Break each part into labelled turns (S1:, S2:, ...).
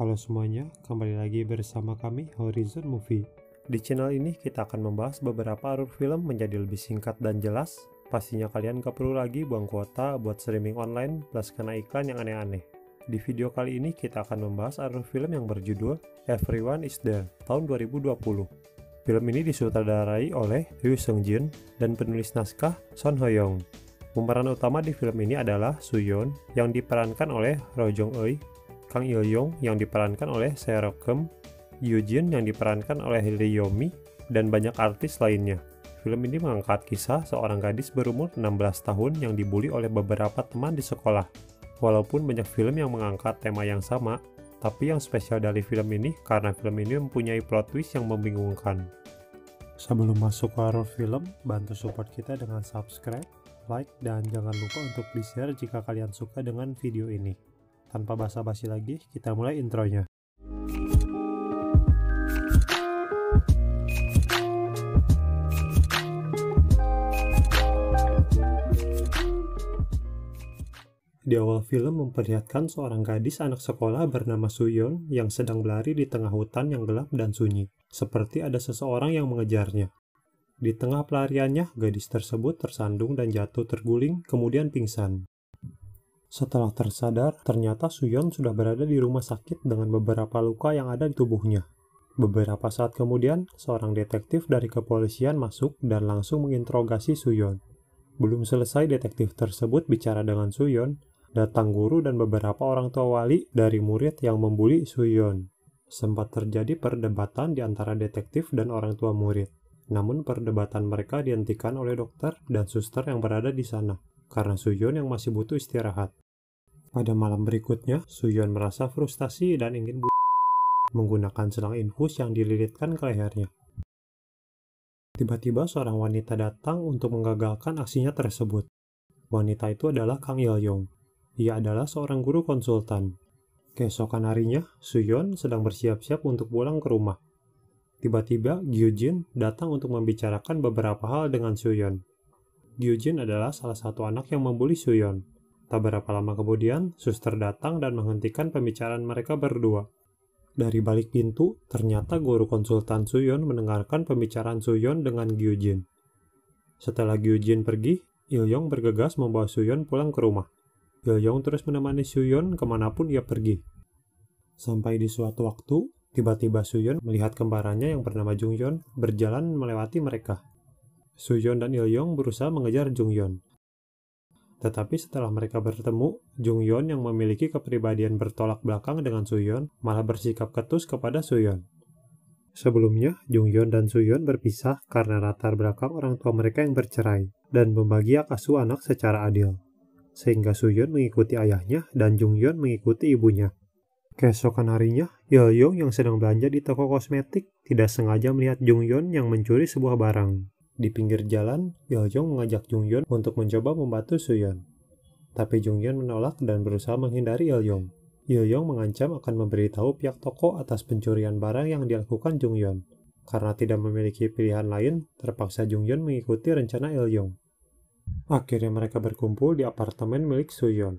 S1: Halo semuanya, kembali lagi bersama kami Horizon Movie. Di channel ini kita akan membahas beberapa alur film menjadi lebih singkat dan jelas. Pastinya kalian gak perlu lagi buang kuota buat streaming online plus kena iklan yang aneh-aneh. Di video kali ini kita akan membahas alur film yang berjudul Everyone is There tahun 2020. Film ini disutradarai oleh Ryu Seung-jin dan penulis naskah Son Ho-young. Pemeran utama di film ini adalah Soo-yeon yang diperankan oleh Roh Jong-eui, Kang Il-yong yang diperankan oleh Seo-keum, Yoo-jin yang diperankan oleh Lee Yo-mi, dan banyak artis lainnya. Film ini mengangkat kisah seorang gadis berumur 16 tahun yang dibully oleh beberapa teman di sekolah. Walaupun banyak film yang mengangkat tema yang sama, tapi yang spesial dari film ini karena film ini mempunyai plot twist yang membingungkan. Sebelum masuk ke alur film, bantu support kita dengan subscribe, like, dan jangan lupa untuk di-share jika kalian suka dengan video ini. Tanpa basa-basi lagi, kita mulai intronya. Di awal film memperlihatkan seorang gadis anak sekolah bernama Soo-yeon yang sedang berlari di tengah hutan yang gelap dan sunyi, seperti ada seseorang yang mengejarnya. Di tengah pelariannya, gadis tersebut tersandung dan jatuh terguling, kemudian pingsan. Setelah tersadar, ternyata Soo-yeon sudah berada di rumah sakit dengan beberapa luka yang ada di tubuhnya. Beberapa saat kemudian, seorang detektif dari kepolisian masuk dan langsung menginterogasi Soo-yeon. Belum selesai detektif tersebut bicara dengan Soo-yeon, datang guru dan beberapa orang tua wali dari murid yang membuli Soo-yeon. Sempat terjadi perdebatan di antara detektif dan orang tua murid. Namun perdebatan mereka dihentikan oleh dokter dan suster yang berada di sana, karena Soo-yeon yang masih butuh istirahat. Pada malam berikutnya, Soo-yeon merasa frustasi dan ingin menggunakan selang infus yang dililitkan ke lehernya. Tiba-tiba seorang wanita datang untuk menggagalkan aksinya tersebut. Wanita itu adalah Kang Il-yong. Ia adalah seorang guru konsultan. Keesokan harinya, Soo-yeon sedang bersiap-siap untuk pulang ke rumah. Tiba-tiba, Yoo-jin datang untuk membicarakan beberapa hal dengan Soo-yeon. Yoo-jin adalah salah satu anak yang membuli Soo-yeon. Tak berapa lama kemudian, suster datang dan menghentikan pembicaraan mereka berdua. Dari balik pintu, ternyata guru konsultan Soo-yeon mendengarkan pembicaraan Soo-yeon dengan Yoo-jin. Setelah Yoo-jin pergi, Il-yong bergegas membawa Soo-yeon pulang ke rumah. Il-yong terus menemani Soo-yeon kemanapun ia pergi. Sampai di suatu waktu, tiba-tiba Soo-yeon melihat kembarannya yang bernama Jung-yeon berjalan melewati mereka. Soo-yeon dan Il-yong berusaha mengejar Jung-yeon. Tetapi setelah mereka bertemu, Jung-yeon yang memiliki kepribadian bertolak belakang dengan Soo-yeon malah bersikap ketus kepada Soo-yeon. Sebelumnya, Jung-yeon dan Soo-yeon berpisah karena latar belakang orang tua mereka yang bercerai dan membagi hak asuh anak secara adil. Sehingga Soo-yeon mengikuti ayahnya dan Jung-yeon mengikuti ibunya. Keesokan harinya, Il-yong yang sedang belanja di toko kosmetik tidak sengaja melihat Jung-yeon yang mencuri sebuah barang. Di pinggir jalan, Il-yong mengajak Jung-yeon untuk mencoba membantu Soo-yeon. Tapi Jung-yeon menolak dan berusaha menghindari Il-yong. Il-yong mengancam akan memberitahu pihak toko atas pencurian barang yang dilakukan Jung-yeon. Karena tidak memiliki pilihan lain, terpaksa Jung-yeon mengikuti rencana Il-yong. Akhirnya mereka berkumpul di apartemen milik Soo-yeon.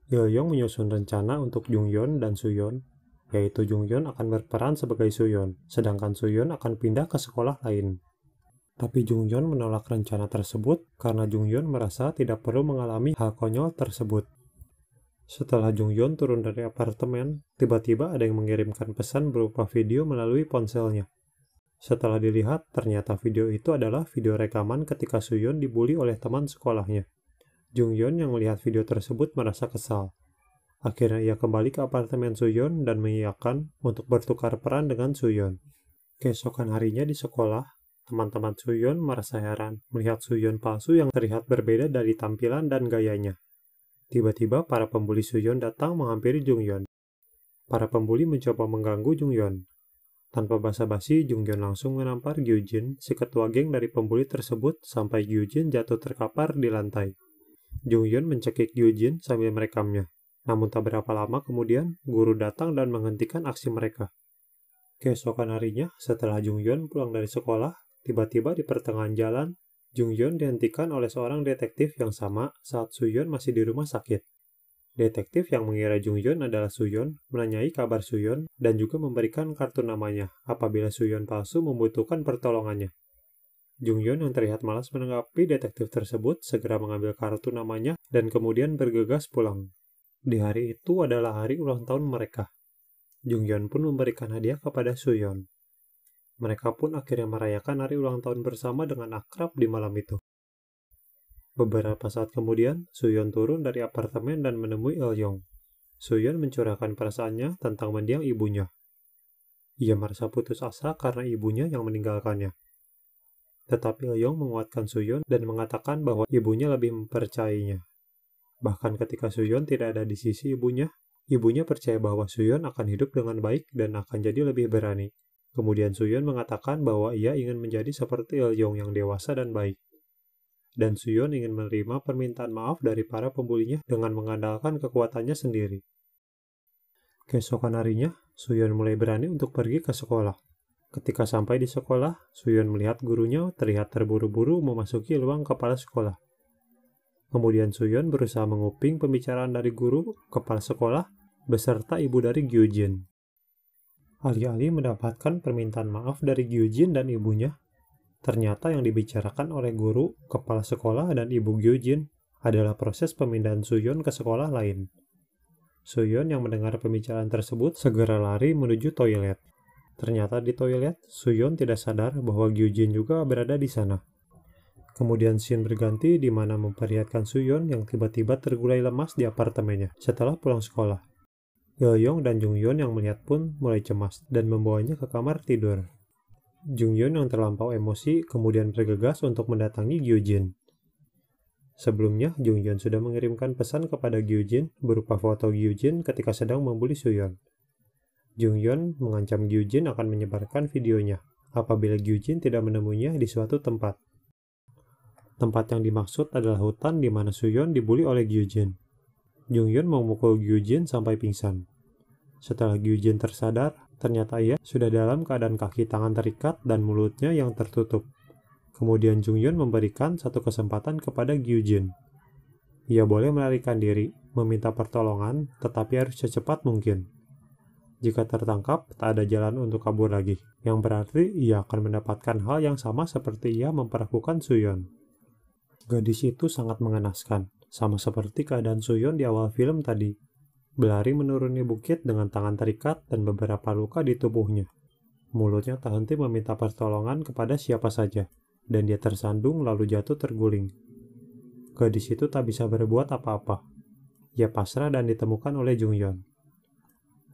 S1: Il-yong menyusun rencana untuk Jung-yeon dan Soo-yeon, yaitu Jung-yeon akan berperan sebagai Soo-yeon, sedangkan Soo-yeon akan pindah ke sekolah lain. Tapi Jung-yeon menolak rencana tersebut karena Jung-yeon merasa tidak perlu mengalami hal konyol tersebut. Setelah Jung-yeon turun dari apartemen, tiba-tiba ada yang mengirimkan pesan berupa video melalui ponselnya. Setelah dilihat, ternyata video itu adalah video rekaman ketika Soo-yeon dibully oleh teman sekolahnya. Jung-yeon yang melihat video tersebut merasa kesal. Akhirnya ia kembali ke apartemen Soo-yeon dan mengiyakan untuk bertukar peran dengan Soo-yeon. Keesokan harinya di sekolah, teman-teman Soo-yeon merasa heran melihat Soo-yeon palsu yang terlihat berbeda dari tampilan dan gayanya. Tiba-tiba para pembuli Soo-yeon datang menghampiri Jung-yeon. Para pembuli mencoba mengganggu Jung-yeon. Tanpa basa-basi, Jung-yeon langsung menampar Yoo-jin, si ketua geng dari pembuli tersebut, sampai Yoo-jin jatuh terkapar di lantai. Jung-yeon mencekik Yoo-jin sambil merekamnya. Namun tak berapa lama kemudian, guru datang dan menghentikan aksi mereka. Keesokan harinya, setelah Jung-yeon pulang dari sekolah, tiba-tiba di pertengahan jalan, Jung-yeon dihentikan oleh seorang detektif yang sama saat Soo-yeon masih di rumah sakit. Detektif yang mengira Jungyeon adalah Suyeon menanyai kabar Suyeon dan juga memberikan kartu namanya apabila Suyeon palsu membutuhkan pertolongannya. Jungyeon yang terlihat malas menanggapi detektif tersebut segera mengambil kartu namanya dan kemudian bergegas pulang. Di hari itu adalah hari ulang tahun mereka. Jungyeon pun memberikan hadiah kepada Suyeon. Mereka pun akhirnya merayakan hari ulang tahun bersama dengan akrab di malam itu. Beberapa saat kemudian, Suyeon turun dari apartemen dan menemui Il-yong. Suyeon mencurahkan perasaannya tentang mendiang ibunya. Ia merasa putus asa karena ibunya yang meninggalkannya. Tetapi Il-yong menguatkan Suyeon dan mengatakan bahwa ibunya lebih mempercayainya. Bahkan ketika Suyeon tidak ada di sisi ibunya percaya bahwa Suyeon akan hidup dengan baik dan akan jadi lebih berani. Kemudian Suyeon mengatakan bahwa ia ingin menjadi seperti Il-yong yang dewasa dan baik. Dan Suyeon ingin menerima permintaan maaf dari para pembulinya dengan mengandalkan kekuatannya sendiri. Keesokan harinya, Suyeon mulai berani untuk pergi ke sekolah. Ketika sampai di sekolah, Suyeon melihat gurunya terlihat terburu-buru memasuki ruang kepala sekolah. Kemudian Suyeon berusaha menguping pembicaraan dari guru kepala sekolah beserta ibu dari Gyujin. Alih-alih mendapatkan permintaan maaf dari Gyujin dan ibunya, ternyata yang dibicarakan oleh guru, kepala sekolah, dan ibu Gyujin adalah proses pemindahan Suyeon ke sekolah lain. Suyeon yang mendengar pembicaraan tersebut segera lari menuju toilet. Ternyata di toilet, Suyeon tidak sadar bahwa Gyujin juga berada di sana. Kemudian scene berganti di mana memperlihatkan Suyeon yang tiba-tiba tergulai lemas di apartemennya setelah pulang sekolah. Il-yong dan Jungyeon yang melihat pun mulai cemas dan membawanya ke kamar tidur. Jungyeon yang terlampau emosi kemudian bergegas untuk mendatangi Gyujin. Sebelumnya, Jungyeon sudah mengirimkan pesan kepada Gyujin berupa foto Gyujin ketika sedang membuli Suyeon. Jungyeon mengancam Gyujin akan menyebarkan videonya apabila Gyujin tidak menemuinya di suatu tempat. Tempat yang dimaksud adalah hutan di mana Suyeon dibuli oleh Gyujin. Jungyeon memukul Gyujin sampai pingsan. Setelah Gyujin tersadar, ternyata ia sudah dalam keadaan kaki tangan terikat dan mulutnya yang tertutup. Kemudian Jungyeon memberikan satu kesempatan kepada Gyujin. Ia boleh melarikan diri, meminta pertolongan, tetapi harus secepat mungkin. Jika tertangkap, tak ada jalan untuk kabur lagi, yang berarti ia akan mendapatkan hal yang sama seperti ia memperlakukan Suyeon. Gadis itu sangat mengenaskan, sama seperti keadaan Suyeon di awal film tadi. Berlari menuruni bukit dengan tangan terikat dan beberapa luka di tubuhnya. Mulutnya tak henti meminta pertolongan kepada siapa saja, dan dia tersandung lalu jatuh terguling. Gadis itu tak bisa berbuat apa-apa. Ia pasrah dan ditemukan oleh Jungyeon.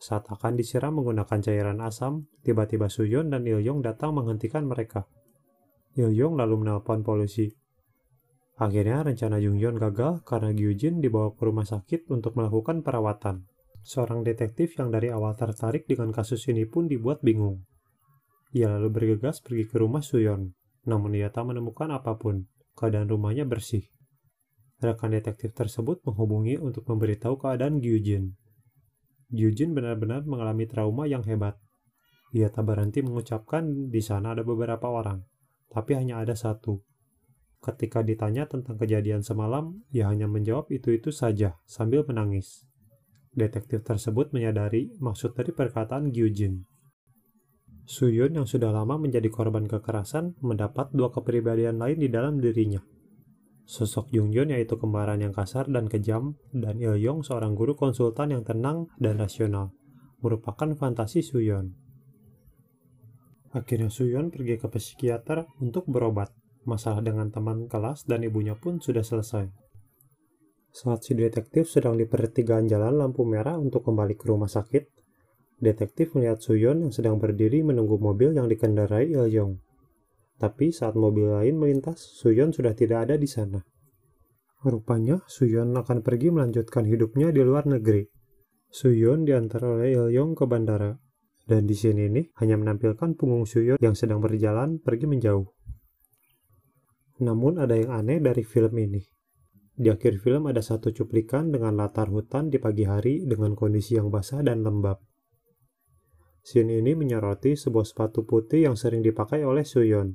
S1: Saat akan disiram menggunakan cairan asam, tiba-tiba Suyeon dan Il-yong datang menghentikan mereka. Il-yong lalu menelpon polisi. Akhirnya rencana Jungyeon gagal karena Gyujin dibawa ke rumah sakit untuk melakukan perawatan. Seorang detektif yang dari awal tertarik dengan kasus ini pun dibuat bingung. Ia lalu bergegas pergi ke rumah Suyeon, namun ia tak menemukan apapun. Keadaan rumahnya bersih. Rekan detektif tersebut menghubungi untuk memberitahu keadaan Gyujin. Gyujin benar-benar mengalami trauma yang hebat. Ia tak berhenti mengucapkan di sana ada beberapa orang, tapi hanya ada satu. Ketika ditanya tentang kejadian semalam, ia hanya menjawab itu-itu saja sambil menangis. Detektif tersebut menyadari maksud dari perkataan Gyujin. Suyeon yang sudah lama menjadi korban kekerasan mendapat dua kepribadian lain di dalam dirinya. Sosok Jungyeon yaitu kembaran yang kasar dan kejam, dan Il-yong seorang guru konsultan yang tenang dan rasional, merupakan fantasi Suyeon. Akhirnya Suyeon pergi ke psikiater untuk berobat. Masalah dengan teman kelas dan ibunya pun sudah selesai. Saat si detektif sedang di pertigaan jalan lampu merah untuk kembali ke rumah sakit, detektif melihat Suyeon yang sedang berdiri menunggu mobil yang dikendarai Il-yong. Tapi saat mobil lain melintas, Suyeon sudah tidak ada di sana. Rupanya, Suyeon akan pergi melanjutkan hidupnya di luar negeri. Suyeon diantar oleh Il-yong ke bandara, dan di sini nih hanya menampilkan punggung Suyeon yang sedang berjalan pergi menjauh. Namun ada yang aneh dari film ini. Di akhir film ada satu cuplikan dengan latar hutan di pagi hari dengan kondisi yang basah dan lembab. Scene ini menyoroti sebuah sepatu putih yang sering dipakai oleh Suyeon.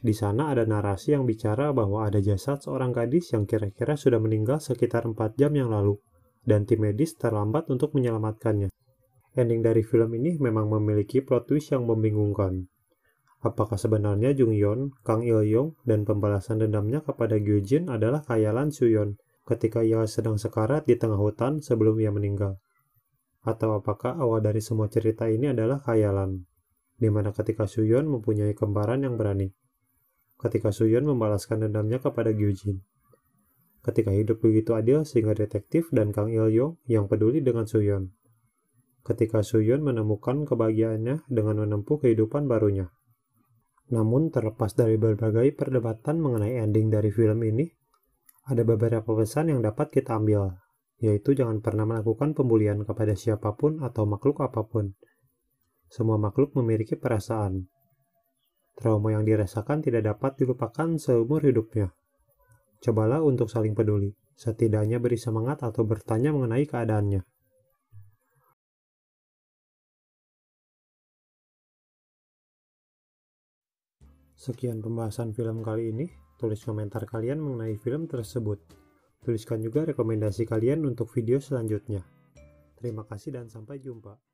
S1: Di sana ada narasi yang bicara bahwa ada jasad seorang gadis yang kira-kira sudah meninggal sekitar 4 jam yang lalu. dan tim medis terlambat untuk menyelamatkannya. Ending dari film ini memang memiliki plot twist yang membingungkan. Apakah sebenarnya Jung Yeon, Kang Il Yong, dan pembalasan dendamnya kepada Gyujin adalah khayalan Suyeon ketika ia sedang sekarat di tengah hutan sebelum ia meninggal? Atau apakah awal dari semua cerita ini adalah khayalan, di mana ketika Suyeon mempunyai kembaran yang berani, ketika Suyeon membalaskan dendamnya kepada Gyujin, ketika hidup begitu adil sehingga detektif dan Kang Il Yong yang peduli dengan Suyeon, ketika Suyeon menemukan kebahagiaannya dengan menempuh kehidupan barunya. Namun terlepas dari berbagai perdebatan mengenai ending dari film ini, ada beberapa pesan yang dapat kita ambil, yaitu jangan pernah melakukan pembulian kepada siapapun atau makhluk apapun. Semua makhluk memiliki perasaan. Trauma yang dirasakan tidak dapat dilupakan seumur hidupnya. Cobalah untuk saling peduli, setidaknya beri semangat atau bertanya mengenai keadaannya. Sekian pembahasan film kali ini. Tulis komentar kalian mengenai film tersebut. Tuliskan juga rekomendasi kalian untuk video selanjutnya. Terima kasih dan sampai jumpa.